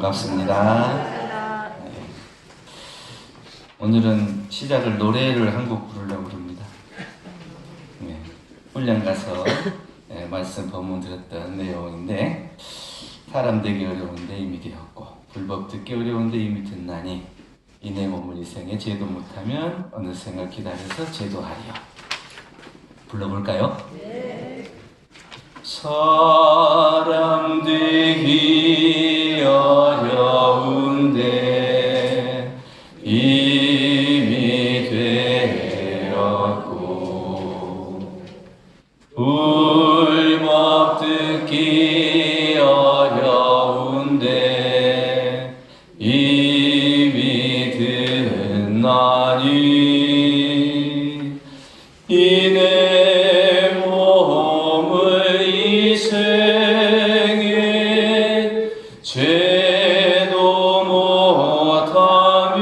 반갑습니다. 네. 오늘은 시작을 노래를 한 곡 부르려고 합니다. 네. 훈련 가서 말씀 법문 들었던 내용인데, 사람 되기 어려운데 이미 되었고 불법 듣기 어려운데 이미 듣나니 이내 몸을 이 생에 제도 못하면 어느 생을 기다려서 제도하리요. 불러볼까요? 네. 사람 되기 어려운데 이미 되었고 불법 듣기 어려운데 이미 듣나니 이내 몸을 이 생에 죄도 못하며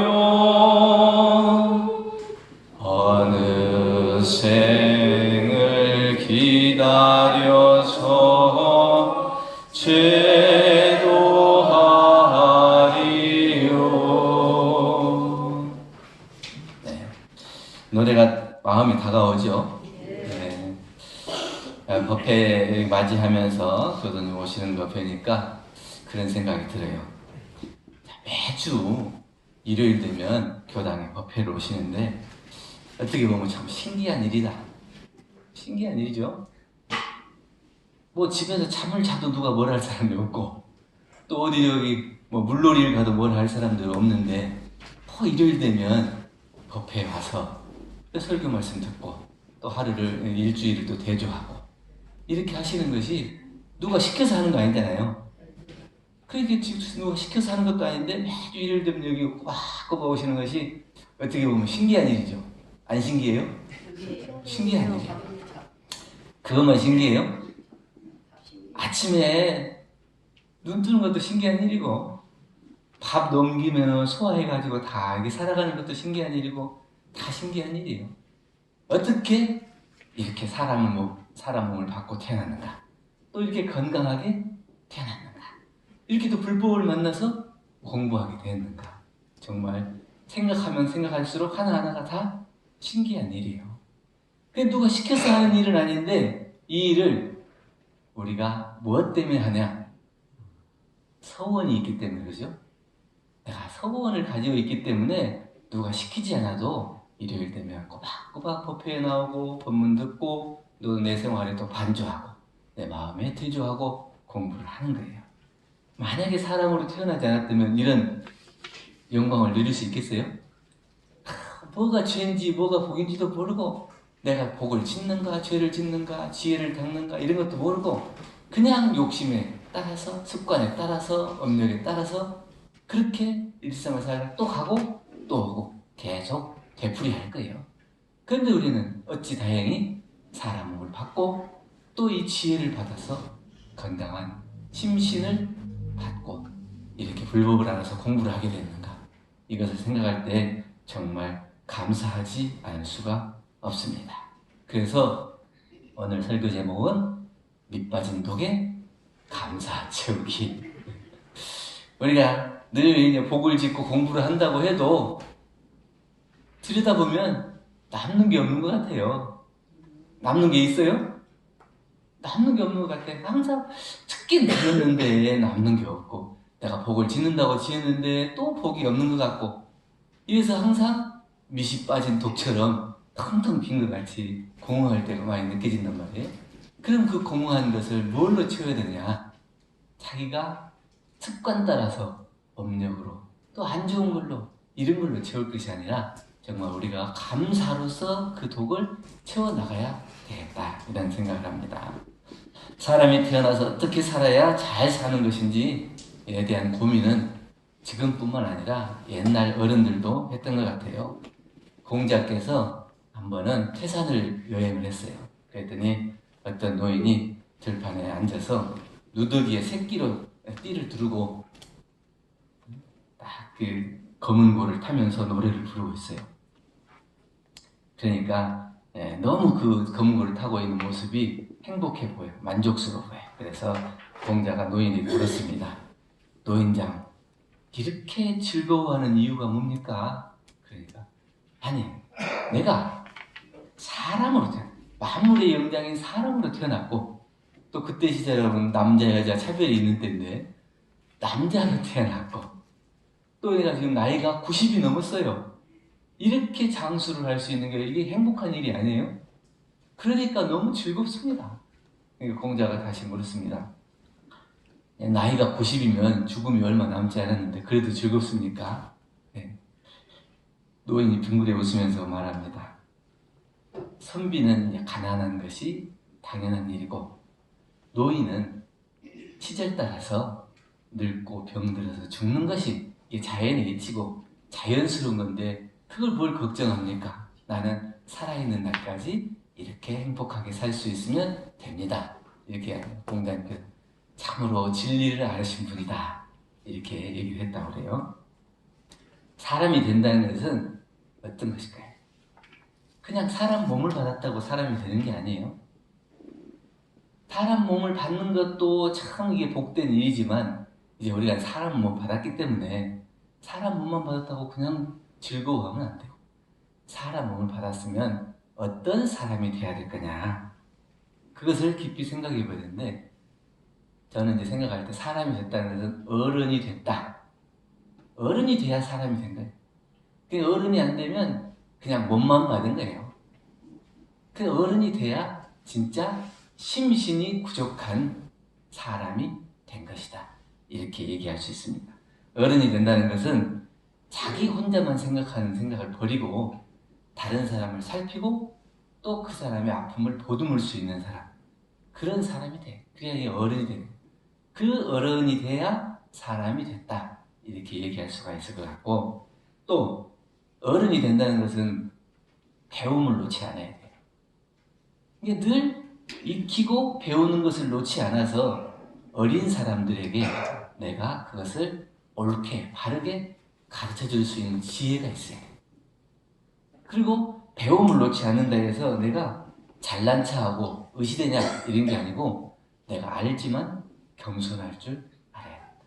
어느 생을 기다려서 제도하리요. 네. 노래가 마음이 다가오죠. 네. 법회 맞이하면서 교도님 오시는 거 뵈니까 그런 생각이 들어요. 매주 일요일 되면 교당에 법회를 오시는데 어떻게 보면 참 신기한 일이다. 신기한 일이죠. 뭐 집에서 잠을 자도 누가 뭘 할 사람이 없고, 또 어디 여기 뭐 물놀이를 가도 뭘 할 사람들 없는데 일요일 되면 법회에 와서 또 설교 말씀 듣고 또 하루를 일주일을 또 대조하고 이렇게 하시는 것이 누가 시켜서 하는 거 아니잖아요. 그러니까 지금 누가 시켜서 하는 것도 아닌데 매주 일요일 되면 여기 꽉 꼽아 오시는 것이 어떻게 보면 신기한 일이죠. 안 신기해요? 신기한 일이에요. 그것만 신기해요? 아침에 눈 뜨는 것도 신기한 일이고, 밥 넘기면 소화해가지고 다 이렇게 살아가는 것도 신기한 일이고, 다 신기한 일이에요. 어떻게 이렇게 사람 몸을 받고 태어났는가? 또 이렇게 건강하게 태어났는가? 이렇게 또 불법을 만나서 공부하게 됐는가? 정말 생각하면 생각할수록 하나하나가 다 신기한 일이에요. 그게 누가 시켜서 하는 일은 아닌데, 이 일을 우리가 무엇 때문에 하냐? 서원이 있기 때문에, 그죠? 내가 서원을 가지고 있기 때문에 누가 시키지 않아도 일요일 되면 꼬박꼬박 법회에 나오고 법문 듣고 또 내 생활에 또 반주하고 내 마음에 들주하고 공부를 하는 거예요. 만약에 사람으로 태어나지 않았다면 이런 영광을 누릴 수 있겠어요? 뭐가 죄인지 뭐가 복인지도 모르고 내가 복을 짓는가 죄를 짓는가 지혜를 닦는가 이런 것도 모르고 그냥 욕심에 따라서 습관에 따라서 업력에 따라서 그렇게 일상을 살다가 또 가고 또 오고 계속 되풀이할 거예요. 그런데 우리는 어찌 다행히 사람 몸을 받고 또 이 지혜를 받아서 건강한 심신을 받고 이렇게 불법을 알아서 공부를 하게 됐는가? 이것을 생각할 때 정말 감사하지 않을 수가 없습니다. 그래서 오늘 설교 제목은 밑빠진 독에 감사 채우기. 우리가 늘 이제 복을 짓고 공부를 한다고 해도 들여다보면 남는 게 없는 것 같아요. 남는 게 있어요? 남는 게 없는 것 같아요. 항상 듣긴 들었는데 남는 게 없고 내가 복을 짓는다고 지었는데 또 복이 없는 것 같고 이래서 항상 밑이 빠진 독처럼 텅텅 빈 것 같이 공허할 때가 많이 느껴진단 말이에요. 그럼 그 공허한 것을 뭘로 채워야 되냐? 자기가 습관 따라서 업력으로 또 안 좋은 걸로 이런 걸로 채울 것이 아니라 정말 우리가 감사로서 그 독을 채워나가야 되겠다 이런 생각을 합니다. 사람이 태어나서 어떻게 살아야 잘 사는 것인지에 대한 고민은 지금뿐만 아니라 옛날 어른들도 했던 것 같아요. 공자께서 한 번은 태산을 여행을 했어요. 그랬더니 어떤 노인이 들판에 앉아서 누더기에 새끼로 띠를 두르고 딱 그 검은 고를 타면서 노래를 부르고 있어요. 그러니까 너무 그 검은 고를 타고 있는 모습이 행복해 보여요. 만족스러워 보여요. 그래서 공자가 노인에게 물었습니다. 노인장, 이렇게 즐거워하는 이유가 뭡니까? 그러니까 아니, 내가 사람으로 만물의 영장인 사람으로 태어났고, 또 그때 시절은 남자 여자 차별이 있는 때인데 남자로 태어났고, 또 내가 지금 나이가 90이 넘었어요. 이렇게 장수를 할 수 있는 게 이게 행복한 일이 아니에요? 그러니까 너무 즐겁습니다. 공자가 다시 물었습니다. 나이가 90이면 죽음이 얼마 남지 않았는데 그래도 즐겁습니까? 네. 노인이 빙그레 웃으면서 말합니다. 선비는 가난한 것이 당연한 일이고, 노인은 시절 따라서 늙고 병들어서 죽는 것이 자연의 이치고 자연스러운 건데 그걸 뭘 걱정합니까? 나는 살아있는 날까지 이렇게 행복하게 살 수 있으면 됩니다. 이렇게 공자님께서 참으로 진리를 알으신 분이다, 이렇게 얘기를 했다고 그래요. 사람이 된다는 것은 어떤 것일까요? 그냥 사람 몸을 받았다고 사람이 되는 게 아니에요. 사람 몸을 받는 것도 참 이게 복된 일이지만, 이제 우리가 사람 몸 받았기 때문에 사람 몸만 받았다고 그냥 즐거워하면 안 돼요. 사람 몸을 받았으면 어떤 사람이 돼야 될 거냐, 그것을 깊이 생각해 봐야 되는데, 저는 이제 생각할 때 사람이 됐다는 것은 어른이 됐다. 어른이 돼야 사람이 된 거예요. 그 어른이 안 되면 그냥 몸만 받은 거예요. 그 어른이 돼야 진짜 심신이 부족한 사람이 된 것이다, 이렇게 얘기할 수 있습니다. 어른이 된다는 것은 자기 혼자만 생각하는 생각을 버리고 다른 사람을 살피고 또 그 사람의 아픔을 보듬을 수 있는 사람, 그런 사람이 돼. 그래야 어른이 되는 거예요. 그 어른이 돼야 사람이 됐다, 이렇게 얘기할 수가 있을 것 같고, 또 어른이 된다는 것은 배움을 놓지 않아야 돼요. 이게 늘 익히고 배우는 것을 놓지 않아서 어린 사람들에게 내가 그것을 옳게 바르게 가르쳐줄 수 있는 지혜가 있어야 돼요. 그리고 배움을 놓지 않는다 해서 내가 잘난 척하고 의시되냐 이런 게 아니고, 내가 알지만 겸손할 줄 알아야 된다.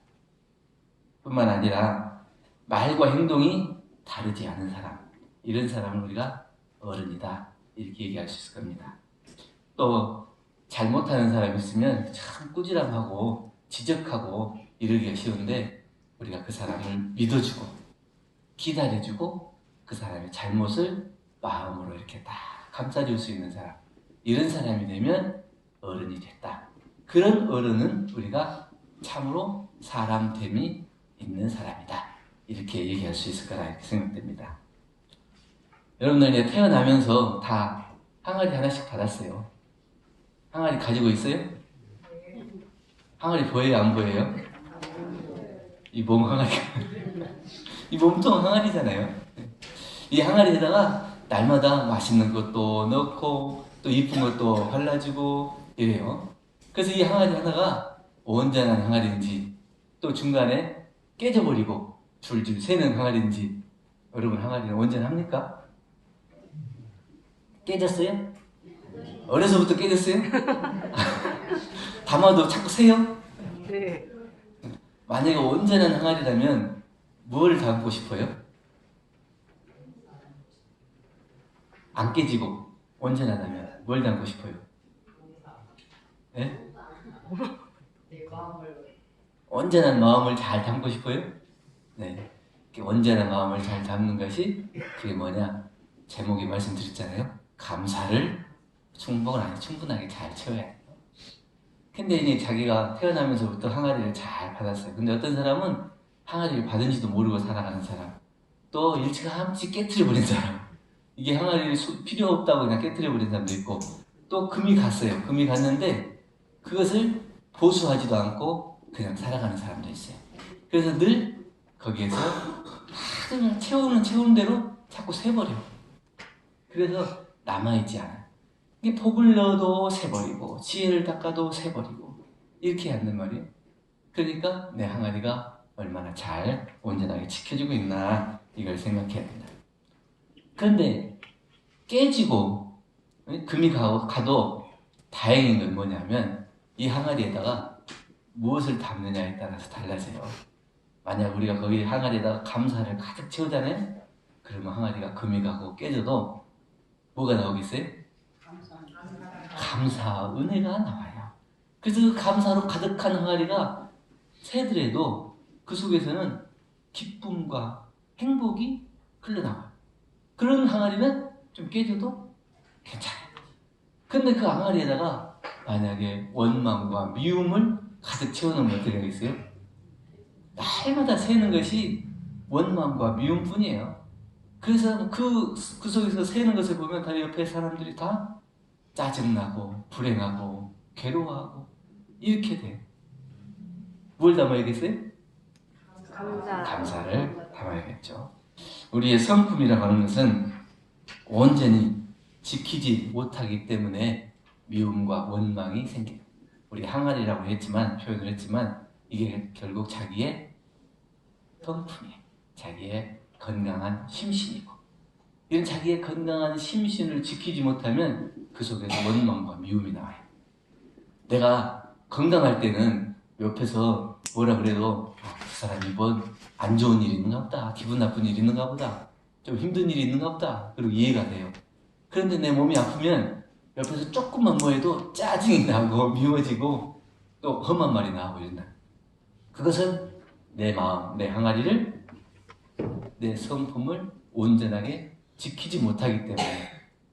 뿐만 아니라 말과 행동이 다르지 않은 사람, 이런 사람을 우리가 어른이다, 이렇게 얘기할 수 있을 겁니다. 또 잘못하는 사람이 있으면 참 꾸지람하고 지적하고 이러기가 쉬운데, 우리가 그 사람을 믿어주고 기다려주고 그 사람의 잘못을 마음으로 이렇게 다 감싸줄 수 있는 사람, 이런 사람이 되면 어른이 됐다. 그런 어른은 우리가 참으로 사람됨이 있는 사람이다, 이렇게 얘기할 수 있을 거라 이렇게 생각됩니다. 여러분들 이제 태어나면서 다 항아리 하나씩 받았어요. 항아리 가지고 있어요? 항아리 보여요, 안 보여요? 이 몸 항아리, 이 몸통 항아리잖아요. 이 항아리에다가 날마다 맛있는 것도 넣고 또 이쁜 것도 발라주고 이래요. 그래서 이 항아리 하나가 온전한 항아리인지, 또 중간에 깨져버리고 줄줄 새는 항아리인지, 여러분 항아리는 온전합니까? 깨졌어요? 어려서부터 깨졌어요? 담아도 자꾸 새요? 네. 만약에 온전한 항아리라면 뭘 담고 싶어요? 안 깨지고 온전하다면 뭘 담고 싶어요? 네? 온전한 마음을 잘 담고 싶어요? 네. 온전한 마음을 잘 담는 것이 그게 뭐냐? 제목에 말씀드렸잖아요. 감사를 충분하게 잘 채워야 돼요. 근데 이제 자기가 태어나면서부터 항아리를 잘 받았어요. 근데 어떤 사람은 항아리를 받은지도 모르고 살아가는 사람, 또 일찌감치 깨트려버린 사람, 이게 항아리를 필요 없다고 그냥 깨트려버린 사람도 있고, 또 금이 갔어요. 금이 갔는데 그것을 보수하지도 않고 그냥 살아가는 사람도 있어요. 그래서 늘 거기에서 그냥 채우는 대로 자꾸 새버려. 그래서 남아있지 않아요. 이게 복을 넣어도 새버리고 지혜를 닦아도 새버리고 이렇게 한단 말이에요. 그러니까 내 항아리가 얼마나 잘 온전하게 지켜주고 있나, 이걸 생각해야 된다. 그런데 깨지고 금이 가도 다행인 건 뭐냐면, 이 항아리에다가 무엇을 담느냐에 따라서 달라져요. 만약 우리가 거기 항아리에다가 감사를 가득 채우잖아요. 그러면 항아리가 금이 가고 깨져도 뭐가 나오겠어요? 감사, 은혜가 나와요. 그래서 그 감사로 가득한 항아리가 새더라도 그 속에서는 기쁨과 행복이 흘러나와요. 그런 항아리는 좀 깨져도 괜찮아요. 근데 그 항아리에다가 만약에 원망과 미움을 가득 채워놓으면 어떻게 되겠어요? 날마다 새는 것이 원망과 미움뿐이에요. 그래서 그 속에서 새는 것을 보면 다 옆에 사람들이 다 짜증나고 불행하고 괴로워하고 이렇게 돼요. 뭘 담아야겠어요? 감사를 담아야겠죠. 우리의 성품이라고 하는 것은 온전히 지키지 못하기 때문에 미움과 원망이 생겨요. 우리 항아리라고 했지만, 표현을 했지만 이게 결국 자기의 성품이에요. 자기의 건강한 심신이고, 이런 자기의 건강한 심신을 지키지 못하면 그 속에서 원망과 미움이 나와요. 내가 건강할 때는 옆에서 뭐라 그래도 그 사람이 뭐 안 좋은 일이 있는가 보다, 기분 나쁜 일이 있는가 보다, 좀 힘든 일이 있는가 보다, 그리고 이해가 돼요. 그런데 내 몸이 아프면 옆에서 조금만 뭐 해도 짜증이 나고 미워지고 또 험한 말이 나오고 이런다. 그것은 내 마음, 내 항아리를, 내 성품을 온전하게 지키지 못하기 때문에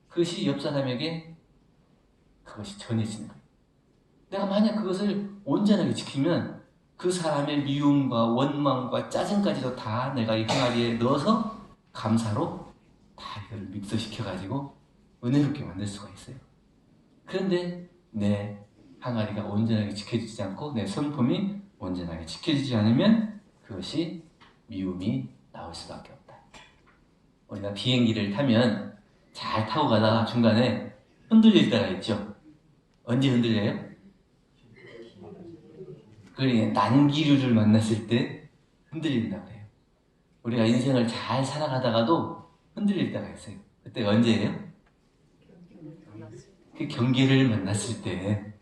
그것이 옆 사람에게 그것이 전해지는 거예요. 내가 만약 그것을 온전하게 지키면 그 사람의 미움과 원망과 짜증까지도 다 내가 이 항아리에 넣어서 감사로 다 이걸 믹서시켜가지고 은혜롭게 만들 수가 있어요. 그런데 내 항아리가 온전하게 지켜지지 않고 내 성품이 온전하게 지켜지지 않으면 그것이 미움이 나올 수밖에 없다. 우리가 비행기를 타면 잘 타고 가다가 중간에 흔들릴 때가 있죠. 언제 흔들려요? 그러니까 난기류를 만났을 때 흔들린다고 해요. 우리가 인생을 잘 살아가다가도 흔들릴 때가 있어요. 그때가 언제예요? 그 경계를 만났을 때.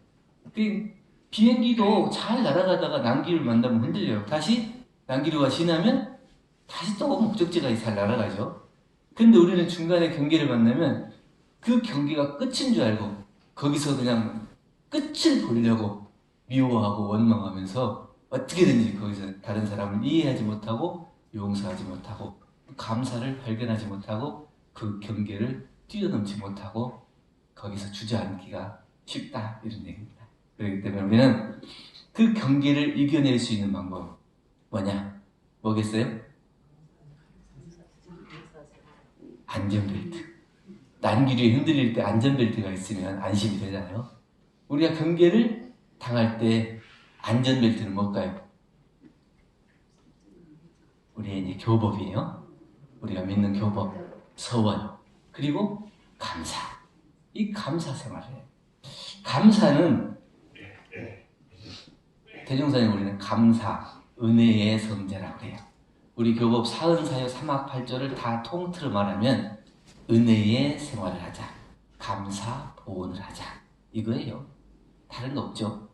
그 비행기도 잘 날아가다가 난기류를 만나면 흔들려요. 다시 난기류가 지나면 다시 또 목적지까지 잘 날아가죠. 근데 우리는 중간에 경계를 만나면 그 경계가 끝인 줄 알고 거기서 그냥 끝을 보려고 미워하고 원망하면서 어떻게든지 거기서 다른 사람을 이해하지 못하고 용서하지 못하고 감사를 발견하지 못하고 그 경계를 뛰어넘지 못하고 거기서 주저앉기가 쉽다, 이런 얘기입니다. 그렇기 때문에 우리는 그 경계를 이겨낼 수 있는 방법 뭐냐? 뭐겠어요? 안전벨트. 난기류에 흔들릴 때 안전벨트가 있으면 안심이 되잖아요. 우리가 경계를 당할 때 안전벨트는 뭘까요? 우리의 이제 교법이에요. 우리가 믿는 교법, 서원, 그리고 감사. 이 감사 생활이에요. 감사는 대종사님 우리는 감사, 은혜의 성자라고 해요. 우리 교법 44요 3학 8절을 다 통틀어 말하면 은혜의 생활을 하자, 감사 보온을 하자, 이거예요. 다른 거 없죠.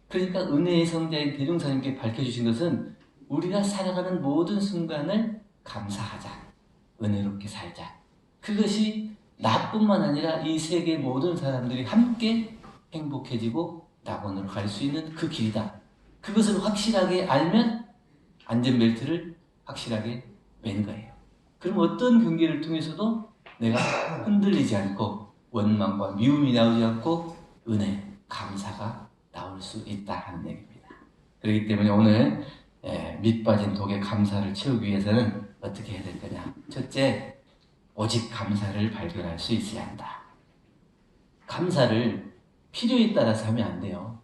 그러니까 은혜의 성자인 대종사님께 밝혀주신 것은 우리가 살아가는 모든 순간을 감사하자, 은혜롭게 살자. 그것이 나뿐만 아니라 이 세계 모든 사람들이 함께 행복해지고 낙원으로 갈 수 있는 그 길이다. 그것을 확실하게 알면 안전벨트를 확실하게 맨 거예요. 그럼 어떤 경계를 통해서도 내가 흔들리지 않고 원망과 미움이 나오지 않고 은혜, 감사가 나올 수 있다 하는 얘기입니다. 그렇기 때문에 오늘 밑 빠진 독의 감사를 채우기 위해서는 어떻게 해야 될 거냐? 첫째, 오직 감사를 발견할 수 있어야 한다. 감사를 필요에 따라서 하면 안 돼요.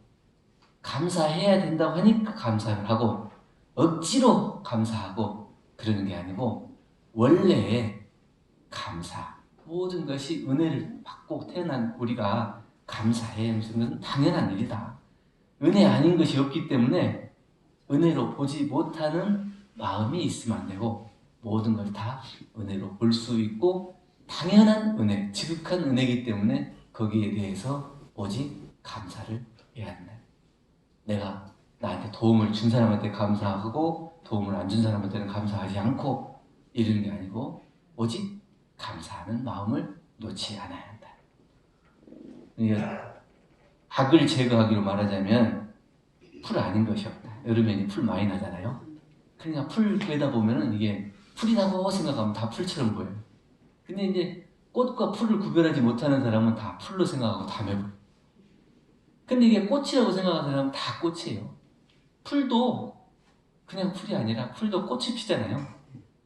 감사해야 된다고 하니까 감사를 하고 억지로 감사하고 그러는 게 아니고 원래 감사, 모든 것이 은혜를 받고 태어난 우리가 감사해야 하는 것은 당연한 일이다. 은혜 아닌 것이 없기 때문에 은혜로 보지 못하는 마음이 있으면 안 되고 모든 걸 다 은혜로 볼 수 있고 당연한 은혜, 지극한 은혜이기 때문에 거기에 대해서 오직 감사를 해야 한다. 내가 나한테 도움을 준 사람한테 감사하고 도움을 안 준 사람한테는 감사하지 않고 이런 게 아니고 오직 감사하는 마음을 놓지 않아야 한다. 악을 제거하기로 말하자면 풀 아닌 것이 없다. 여름에는 풀 많이 나잖아요. 그러니까 풀 베다 보면은 이게 풀이라고 생각하면 다 풀처럼 보여요. 근데 이제 꽃과 풀을 구별하지 못하는 사람은 다 풀로 생각하고 다 매버려요. 근데 이게 꽃이라고 생각하는 사람은 다 꽃이에요. 풀도 그냥 풀이 아니라 풀도 꽃이 피잖아요.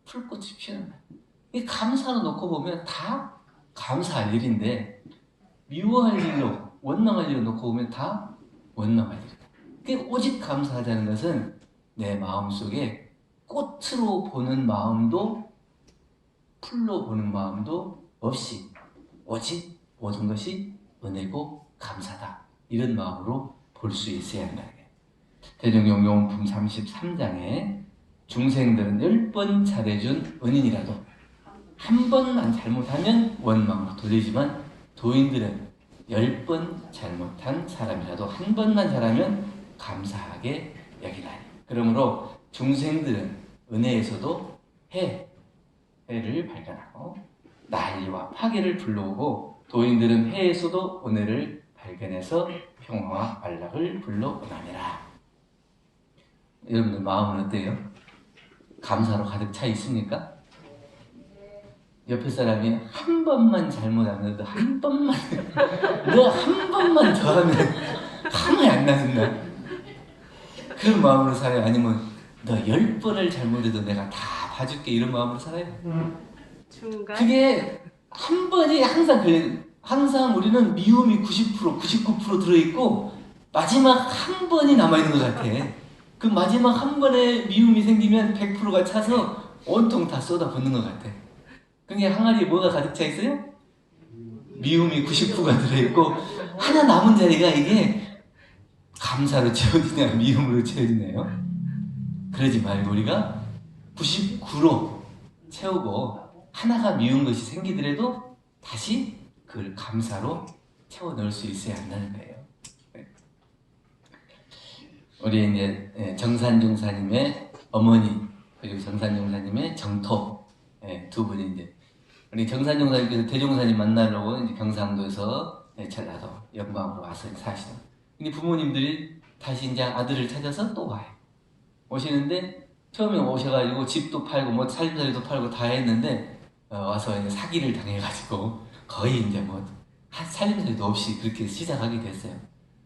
풀꽃이 피는 거예요. 이 감사로 놓고 보면 다 감사할 일인데 미워할 일로 원망할 일로 놓고 보면 다 원망할 일이다. 그러니까 오직 감사하자는 것은 내 마음속에 꽃으로 보는 마음도 풀로 보는 마음도 없이 오직 모든 것이 은혜고 감사다. 이런 마음으로 볼 수 있어야 한다. 대종용용품 33장에 중생들은 10번 잘해준 은인이라도 한 번만 잘못하면 원망으로 돌리지만 도인들은 10번 잘못한 사람이라도 한 번만 잘하면 감사하게 여기나니. 그러므로 중생들은 은혜에서도 해를 발견하고 난리와 파괴를 불러오고 도인들은 해에서도 은혜를 발견해서 평화와 안락을 불러오나니라. 여러분들 마음은 어때요? 감사로 가득 차 있습니까? 옆에 사람이 한 번만 잘못하면 너 한 번만 더 하면 가만히 안 놔둔다. 그런 마음으로 살아요? 아니면 너 10번을 잘못해도 내가 다 봐줄게 이런 마음으로 살아요? 그게 한 번이 항상 그래요. 항상 우리는 미움이 90%, 99% 들어있고 마지막 한 번이 남아있는 것 같아. 그 마지막 한 번에 미움이 생기면 100%가 차서 온통 다 쏟아붓는 것 같아. 그게 항아리에 뭐가 가득 차 있어요? 미움이 90%가 들어있고 하나 남은 자리가 이게 감사로 채워지냐 미움으로 채워지나요? 그러지 말고 우리가 99로 채우고 하나가 미운 것이 생기더라도 다시 그걸 감사로 채워 넣을 수 있어야 한다는 거예요. 우리 이제 정산종사님의 어머니 그리고 정산종사님의 정토 두 분이 이제 우리 정산종사님께서 대종사님 만나려고 이제 경상도에서 전라도 영광으로 와서 사시는. 근데 부모님들이 다시 이제 아들을 찾아서 또 와요. 오시는데 처음에 오셔가지고 집도 팔고 뭐 살림살이도 팔고 다 했는데 와서 이제 사기를 당해가지고 거의 이제 뭐 살림살이도 없이 그렇게 시작하게 됐어요.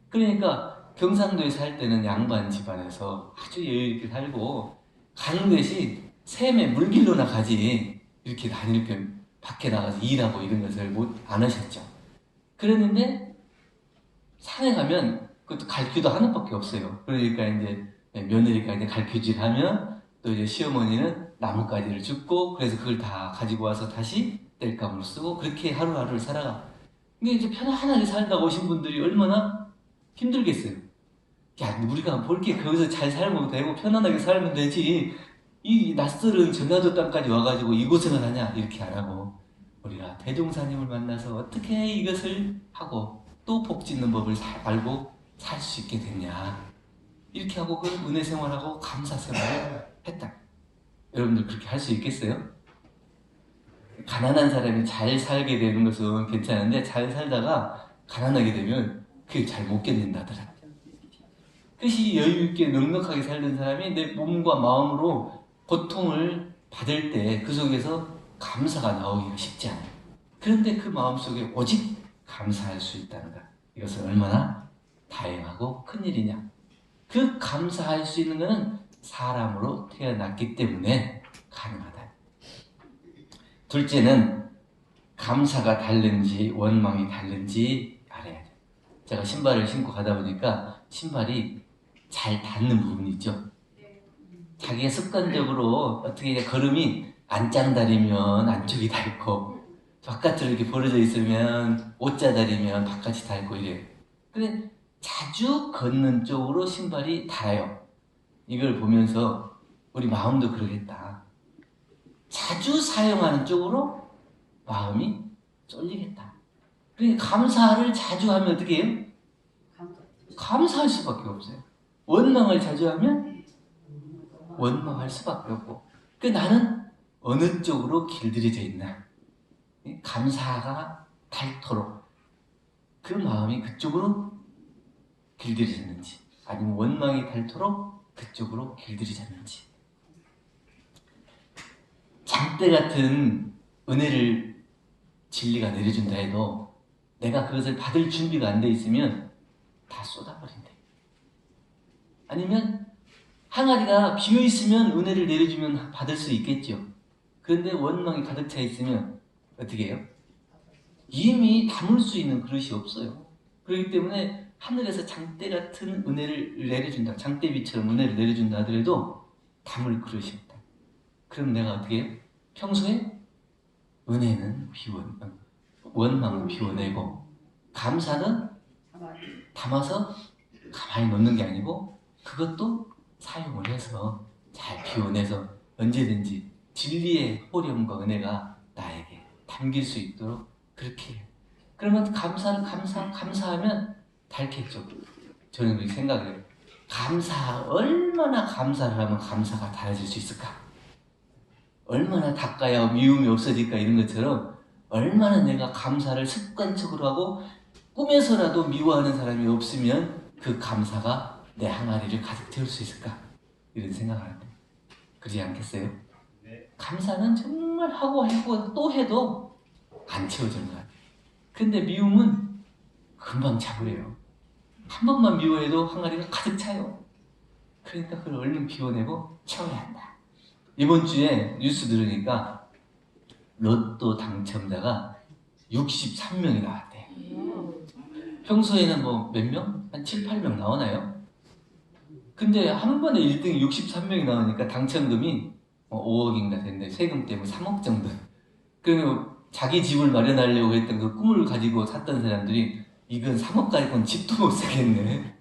그러니까 경상도에 살 때는 양반 집안에서 아주 여유있게 살고 가는 것이 샘에 물길로나 가지 이렇게 다닐 게 밖에 나가서 일하고 이런 것을 안 하셨죠. 그랬는데 산에 가면 그것도 갈퀴도 하나밖에 없어요. 그러니까 이제 며느리가 이제 갈퀴질 하면 또 이제 시어머니는 나뭇가지를 줍고 그래서 그걸 다 가지고 와서 다시 땔감으로 쓰고 그렇게 하루하루를 살아가. 근데 이제 편안하게 살다 오신 분들이 얼마나 힘들겠어요. 야, 우리가 볼게 거기서 잘 살면 되고 편안하게 살면 되지 이 낯설은 전라도 땅까지 와가지고 이곳을 하냐 이렇게 안 하고 우리가 대종사님을 만나서 어떻게 이것을 하고 또 복 짓는 법을 알고 살 수 있게 됐냐 이렇게 하고 그 은혜 생활하고 감사 생활을 했다. 여러분들 그렇게 할 수 있겠어요? 가난한 사람이 잘 살게 되는 것은 괜찮은데 잘 살다가 가난하게 되면 그게 잘 못 견딘다더라. 그것이 여유있게 넉넉하게 살던 사람이 내 몸과 마음으로 고통을 받을 때 그 속에서 감사가 나오기가 쉽지 않아요. 그런데 그 마음속에 오직 감사할 수 있다는 것. 이것은 얼마나 다양하고 큰일이냐. 그 감사할 수 있는 것은 사람으로 태어났기 때문에 가능하다. 둘째는 감사가 다른지 원망이 다른지 알아야 돼. 제가 신발을 신고 가다 보니까 신발이 잘 닿는 부분이 있죠. 자기가 습관적으로 어떻게 걸음이 안짱다리면 안쪽이 닳고 바깥으로 이렇게 벌어져 있으면 옷자다리면 바깥이 닳고 이래요. 근데 자주 걷는 쪽으로 신발이 닳아요. 이걸 보면서 우리 마음도 그러겠다. 자주 사용하는 쪽으로 마음이 쏠리겠다. 그러니까 감사를 자주 하면 어떻게 해요? 감사할 수밖에 없어요. 원망을 자주 하면 원망할 수밖에 없고, 그 나는 어느 쪽으로 길들여져 있나? 감사가 닳도록 그 마음이 그쪽으로 길들여졌는지, 아니면 원망이 닳도록 그쪽으로 길들여졌는지. 장대 같은 은혜를 진리가 내려준다 해도 내가 그것을 받을 준비가 안 돼 있으면 다 쏟아버린대. 아니면 항아리가 비어 있으면 은혜를 내려주면 받을 수 있겠죠. 그런데 원망이 가득 차 있으면 어떻게 해요? 이미 담을 수 있는 그릇이 없어요. 그렇기 때문에 하늘에서 장대 같은 은혜를 내려준다, 장대비처럼 은혜를 내려준다 하더라도 담을 그릇이 없다. 그럼 내가 어떻게 해요? 평소에 은혜는 원망은 비워내고 감사는 담아서 가만히 놓는 게 아니고 그것도 사용을 해서 잘 비워내서 언제든지 진리의 호령과 은혜가 나에게 담길 수 있도록 그렇게 해요. 그러면 감사하면 닳겠죠. 저는 그렇게 생각해요. 얼마나 감사를 하면 감사가 달아질 수 있을까? 얼마나 닦아야 미움이 없어질까? 이런 것처럼 얼마나 내가 감사를 습관적으로 하고 꿈에서라도 미워하는 사람이 없으면 그 감사가 내 항아리를 가득 채울 수 있을까? 이런 생각을 하는데 그러지 않겠어요? 네. 감사는 정말 하고 또 해도 안 채워지는 것 같아요. 근데 미움은 금방 차버려요. 한 번만 미워해도 항아리가 가득 차요. 그러니까 그걸 얼른 비워내고 채워야 한다. 이번 주에 뉴스 들으니까 로또 당첨자가 63명이 나왔대. 평소에는 뭐 몇 명? 한 7, 8명 나오나요? 근데 한 번에 1등이 63명이 나오니까 당첨금이 5억인가 됐는데 세금 때문에 3억 정도. 그리고 자기 집을 마련하려고 했던 그 꿈을 가지고 샀던 사람들이 이건 3억까지 건 집도 못 사겠네.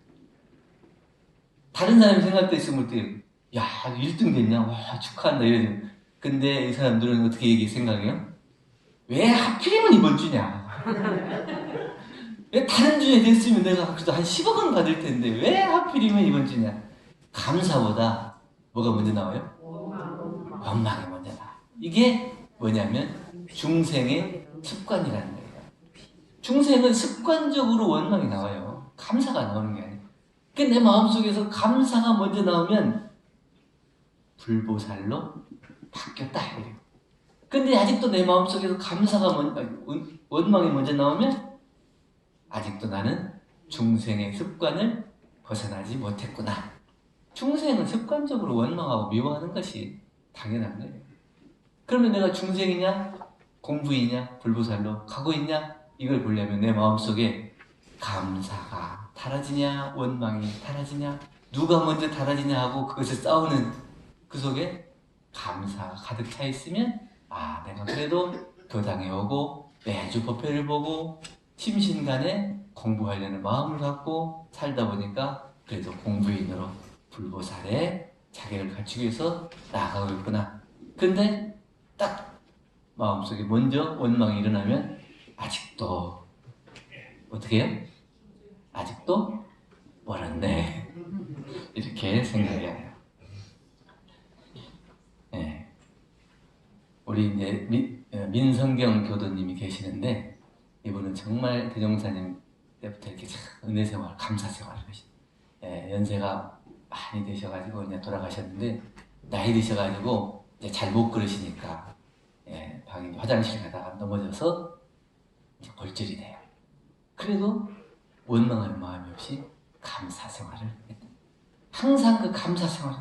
다른 사람이 생각할 때 있으면 어떻게, 야 1등 됐냐? 와 축하한다 이러죠. 근데 이 사람들은 어떻게 생각해요? 왜 하필이면 이번 주냐? 왜 다른 주에 됐으면 내가 그래도 한 10억은 받을 텐데 왜 하필이면 이번 주냐? 감사보다 뭐가 먼저 나와요? 원망이 먼저 나와요. 이게 뭐냐면 중생의 습관이라는 거예요. 중생은 습관적으로 원망이 나와요. 감사가 나오는 게 아니에요. 내 마음속에서 감사가 먼저 나오면 불보살로 바뀌었다. 근데 아직도 내 마음속에서 원망이 먼저 나오면 아직도 나는 중생의 습관을 벗어나지 못했구나. 중생은 습관적으로 원망하고 미워하는 것이 당연한 거예요. 그러면 내가 중생이냐 공부이냐 불보살로 가고 있냐 이걸 보려면 내 마음속에 감사가 달아지냐 원망이 달아지냐 누가 먼저 달아지냐 하고 그것을 싸우는 그 속에 감사가 가득 차 있으면 내가 그래도 교당에 오고 매주 법회를 보고 심신간에 공부하려는 마음을 갖고 살다 보니까 그래도 공부인으로 불보살의 자격을 갖추기 위해서 나아가고 있구나. 근데 딱 마음속에 먼저 원망이 일어나면 아직도 어떻게 해요? 아직도 멀었네. 이렇게 생각해요. 네. 우리 이제 민성경 교도님이 계시는데 이분은 정말 대종사님 때부터 이렇게 은혜 생활, 감사 생활을 하시고 연세가 많이 되셔가지고 이제 돌아가셨는데 나이 드셔가지고 이제 잘 못 걸으시니까 방에 화장실 가다가 넘어져서 이제 골절이 돼요. 그래도 원망하는 마음이 없이 감사 생활을 했다. 항상 그 감사 생활,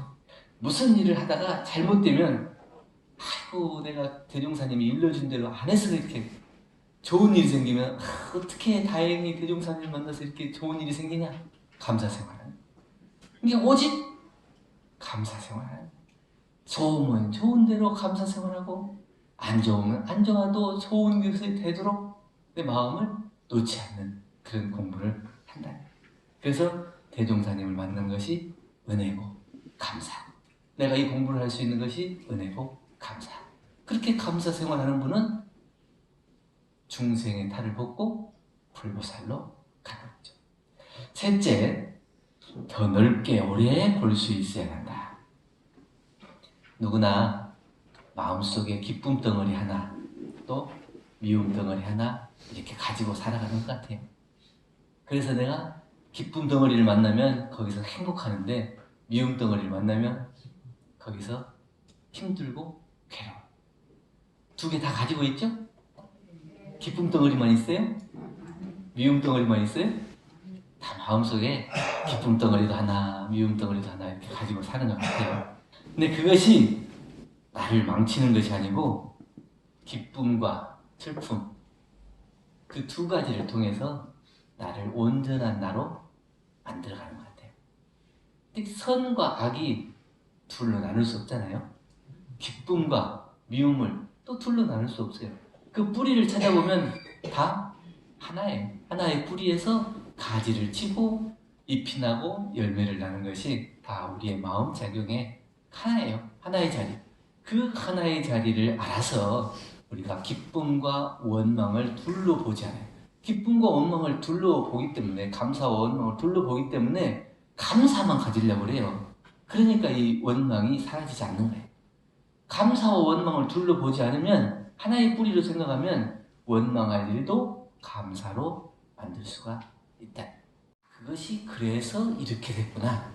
무슨 일을 하다가 잘못되면 아이고 내가 대종사님이 일러준 대로 안 해서 이렇게 좋은 일이 생기면 어떻게 다행히 대종사님을 만나서 이렇게 좋은 일이 생기냐? 감사 생활은 이게 오직 감사 생활. 좋으면 좋은 대로 감사 생활하고 안 좋으면 안 좋아도 좋은 것이 되도록 내 마음을 놓지 않는 그런 공부를 한다. 그래서 대종사님을 만난 것이 은혜고 감사. 내가 이 공부를 할 수 있는 것이 은혜고 감사. 그렇게 감사 생활하는 분은 중생의 탈을 벗고 불보살로 가는 거죠. 셋째, 더 넓게 오래 볼 수 있어야 한다. 누구나 마음속에 기쁨 덩어리 하나, 또 미움 덩어리 하나 이렇게 가지고 살아가는 것 같아요. 그래서 내가 기쁨 덩어리를 만나면 거기서 행복하는데 미움 덩어리를 만나면 거기서 힘들고 괴로워. 두 개 다 가지고 있죠? 기쁨 덩어리만 있어요? 미움 덩어리만 있어요? 다 마음속에 기쁨 덩어리도 하나, 미움 덩어리도 하나 이렇게 가지고 사는 것 같아요. 근데 그것이 나를 망치는 것이 아니고 기쁨과 슬픔 그 두 가지를 통해서 나를 온전한 나로 만들어가는 것 같아요. 근데 선과 악이 둘로 나눌 수 없잖아요. 기쁨과 미움을 또 둘로 나눌 수 없어요. 그 뿌리를 찾아보면 다 하나예요. 하나의 뿌리에서 가지를 치고 잎이 나고 열매를 나는 것이 다 우리의 마음 작용의 하나예요. 하나의 자리. 그 하나의 자리를 알아서 우리가 기쁨과 원망을 둘로 보지 않아요. 기쁨과 원망을 둘로 보기 때문에, 감사와 원망을 둘로 보기 때문에 감사만 가지려고 그래요. 그러니까 이 원망이 사라지지 않는 거예요. 감사와 원망을 둘로 보지 않으면, 하나의 뿌리로 생각하면 원망할 일도 감사로 만들 수가 있다. 그것이 그래서 이렇게 됐구나.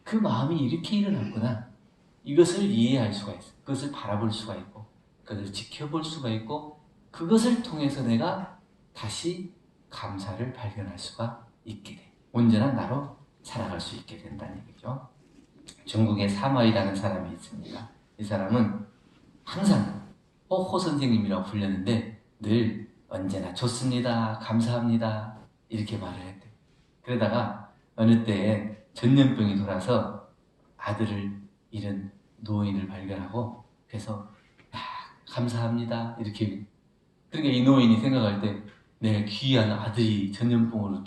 그 마음이 이렇게 일어났구나. 이것을 이해할 수가 있어. 그것을 바라볼 수가 있고, 그것을 지켜볼 수가 있고, 그것을 통해서 내가 다시 감사를 발견할 수가 있게 돼. 온전한 나로 살아갈 수 있게 된다는 얘기죠. 중국에 사마이라는 사람이 있습니다. 이 사람은 항상 호 선생님이라고 불렸는데 늘 언제나 좋습니다, 감사합니다 이렇게 말을 했대요. 그러다가 어느 때에 전염병이 돌아서 아들을 잃은 노인을 발견하고 그래서 감사합니다 이렇게. 그러니까 이 노인이 생각할 때 내 귀한 아들이 전염병으로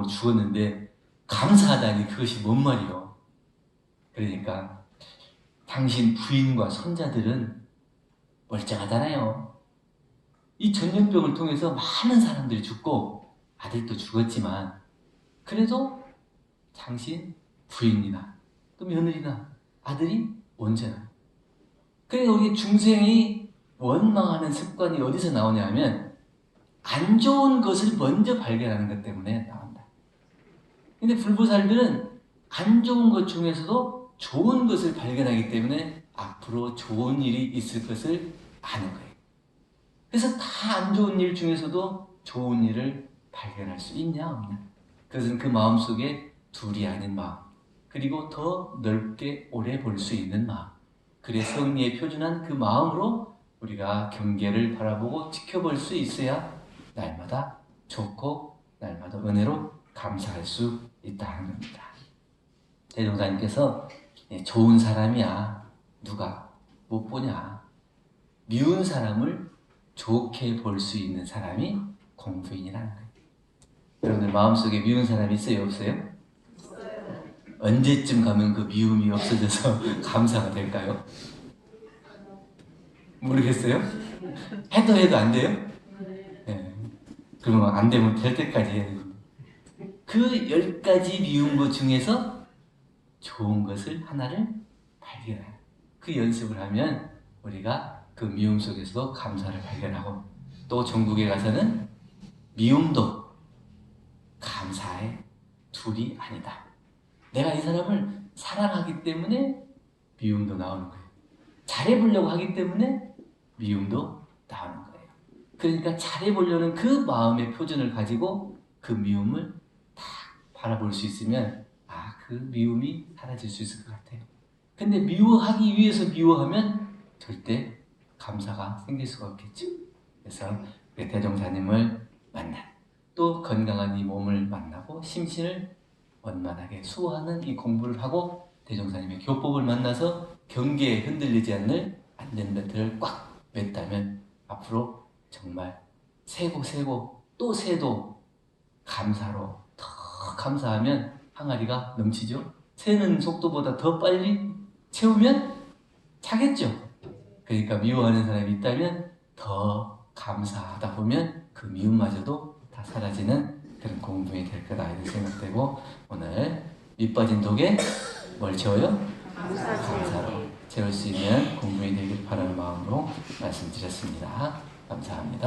죽었는데 감사하다니 그것이 뭔 말이요. 그러니까 당신 부인과 손자들은 멀쩡하잖아요. 이 전염병을 통해서 많은 사람들이 죽고 아들도 죽었지만 그래도 당신 부인이나 또 며느리나 아들이 온전한. 그러니까 우리 중생이 원망하는 습관이 어디서 나오냐면 안 좋은 것을 먼저 발견하는 것 때문에 나온다. 근데 불보살들은 안 좋은 것 중에서도 좋은 것을 발견하기 때문에 앞으로 좋은 일이 있을 것을 아는 거예요. 그래서 다 안 좋은 일 중에서도 좋은 일을 발견할 수 있냐 없냐. 그것은 그 마음속에 둘이 아닌 마음, 그리고 더 넓게 오래 볼 수 있는 마음, 그의 성리에 표준한 그 마음으로 우리가 경계를 바라보고 지켜볼 수 있어야 날마다 좋고 날마다 은혜로 감사할 수 있다는 겁니다. 대종사님께서 좋은 사람이야 누가 못 보냐, 미운 사람을 좋게 볼 수 있는 사람이 공부인이라는 거예요. 여러분들 마음속에 미운 사람이 있어요 없어요? 없어요. 언제쯤 가면 그 미움이 없어져서 감사가 될까요? 모르겠어요? 해도 안 돼요? 네. 그러면 안 되면 될 때까지 해야 돼요. 그 10가지 미운 것 중에서 좋은 것을 하나를 발견해요. 그 연습을 하면 우리가 그 미움 속에서도 감사를 발견하고, 또 전국에 가서는 미움도 감사의 둘이 아니다. 내가 이 사람을 사랑하기 때문에 미움도 나오는 거예요. 잘해보려고 하기 때문에 미움도 나오는 거예요. 그러니까 잘해보려는 그 마음의 표준을 가지고 그 미움을 딱 바라볼 수 있으면 그 미움이 사라질 수 있을 것 같아요. 근데 미워하기 위해서 미워하면 절대 감사가 생길 수가 없겠죠. 그래서 대종사님을 만나, 또 건강한 이 몸을 만나고 심신을 원만하게 수호하는 이 공부를 하고 대종사님의 교법을 만나서 경계에 흔들리지 않는 안전벨트를 꽉 맸다면 앞으로 정말 세고 또 세도 감사로 더 감사하면 항아리가 넘치죠. 새는 속도보다 더 빨리 채우면 차겠죠. 그러니까 미워하는 사람이 있다면 더 감사하다 보면 그 미움마저도 다 사라지는 그런 공부이 될 거다 이렇게 생각되고, 오늘 밑 빠진 독에 뭘 채워요? 감사로 채울 수 있는 공부이 되길 바라는 마음으로 말씀드렸습니다. 감사합니다.